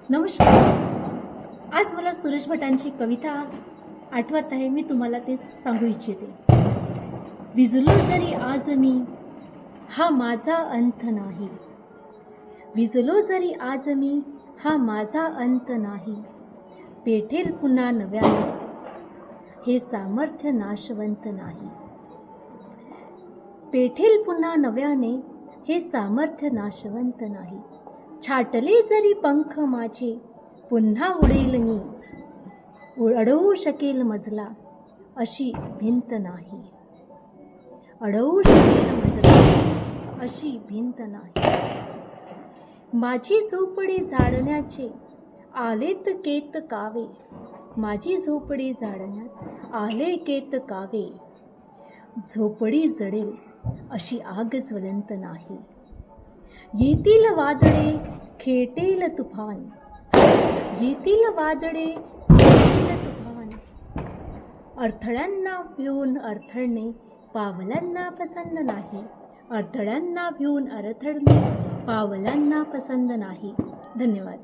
नमस्कार. आज मला सुरेश भटांची कविता आठवत आहे. मी तुम्हाला ते सांगू इच्छिते. विझलो जरी आज मी, हा माझा अंत नाही. विझलो जरी आज मी, हा माझा अंत नाही. पेटेल पुन्हा नव्याने, हे सामर्थ्य नाशवंत नाही. पेटेल पुन्हा नव्याने, हे सामर्थ्य नाशवंत नाही. छाटले जरी पंख माझे, पुन्हा उडेल मी. अडवू शकेल मजला, अशी भिंत नाही. अडवू शकेल मजला, अशी भिंत नाही. माझी झोपडी झाडण्याचे आलेत केत कावे. माझी झोपडी झाडण्यात आले केत कावे. झोपडी जडेल अशी आग ज्वलंत नाही. येतील वादळे, खेटेल तुफान. येतील वादळे, खेटेल तुफान. अडथळ्यांना भिवून अडथळणे पावलांना पसंत नाही. अडथळ्यांना भिवून अडथळणे पावलांना पसंत नाही. धन्यवाद.